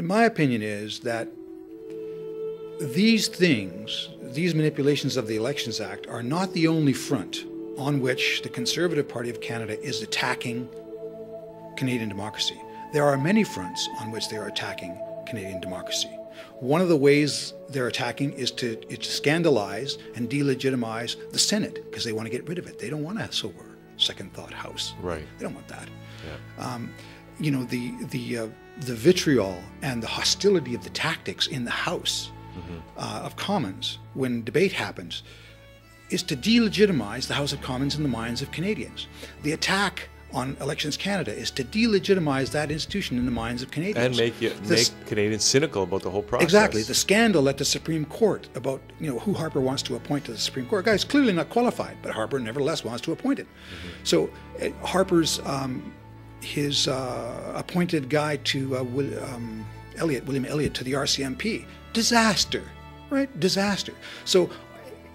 my opinion is that these things, these manipulations of the Elections Act, are not the only front on which the Conservative Party of Canada is attacking Canadian democracy. There are many fronts on which they are attacking Canadian democracy. One of the ways they're attacking is to scandalize and delegitimize the Senate, because they want to get rid of it. They don't want a sober, second thought House. Right. They don't want that. Yeah. You know, the vitriol and the hostility of the tactics in the House of Commons when debate happens is to delegitimize the House of Commons in the minds of Canadians. The attack on Elections Canada is to delegitimize that institution in the minds of Canadians. And make Canadians cynical about the whole process. Exactly. The scandal at the Supreme Court about, you know, who Harper wants to appoint to the Supreme Court. Guy's clearly not qualified, but Harper nevertheless wants to appoint him. So Harper's his appointed guy to William Elliott to the RCMP. Disaster, right? Disaster. So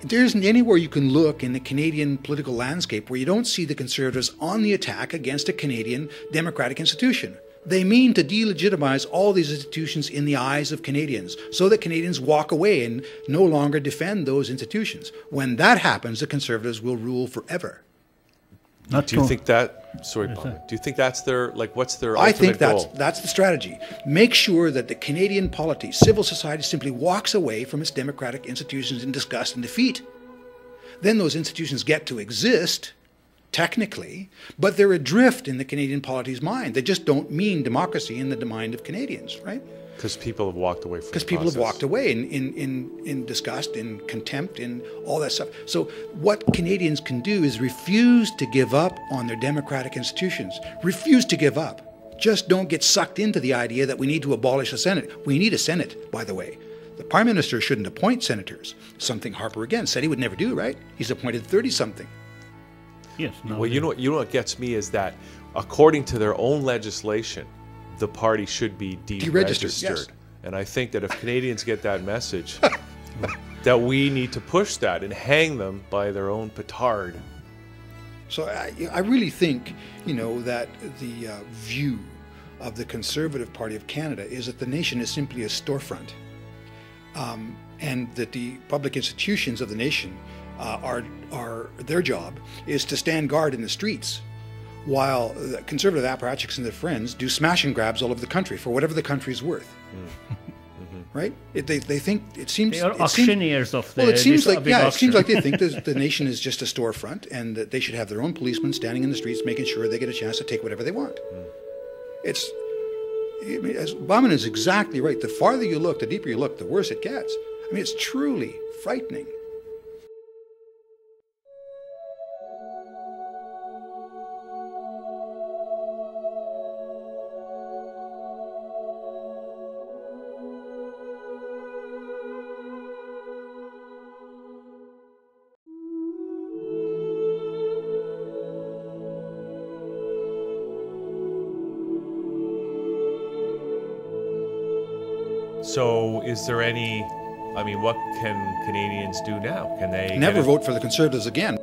there isn't anywhere you can look in the Canadian political landscape where you don't see the Conservatives on the attack against a Canadian democratic institution. They mean to delegitimize all these institutions in the eyes of Canadians so that Canadians walk away and no longer defend those institutions. When that happens, the Conservatives will rule forever. Do you think that, sorry, Paul, do you think that's their, like, what's their ultimate goal? I think that's the strategy. Make sure that the Canadian polity, civil society simply walks away from its democratic institutions in disgust and defeat. Then those institutions get to exist, technically, but they're adrift in the Canadian polity's mind. They just don't mean democracy in the mind of Canadians, right? Because people have walked away from the process. Because people have walked away in disgust, in contempt, in all that stuff. So what Canadians can do is refuse to give up on their democratic institutions. Refuse to give up. Just don't get sucked into the idea that we need to abolish the Senate. We need a Senate, by the way. The Prime Minister shouldn't appoint senators, something Harper again said he would never do, right? He's appointed 30-something. Yes. No, well, you know what gets me is that according to their own legislation, the party should be deregistered. Yes. And I think that if Canadians get that message, that we need to push that and hang them by their own petard. So I really think, you know, that the view of the Conservative Party of Canada is that the nation is simply a storefront, and that the public institutions of the nation are their job is to stand guard in the streets, while the Conservative apparatchiks and their friends do smash and grabs all over the country for whatever the country's worth. Right? They think, it seems... They are auctioneers of the... Well, it seems like, yeah, it seems like they think the nation is just a storefront and that they should have their own policemen standing in the streets making sure they get a chance to take whatever they want. It's... I mean, as Bauman is exactly right. The farther you look, the deeper you look, the worse it gets. I mean, it's truly frightening. So is there any, I mean, what can Canadians do now? Can they never vote for the Conservatives again?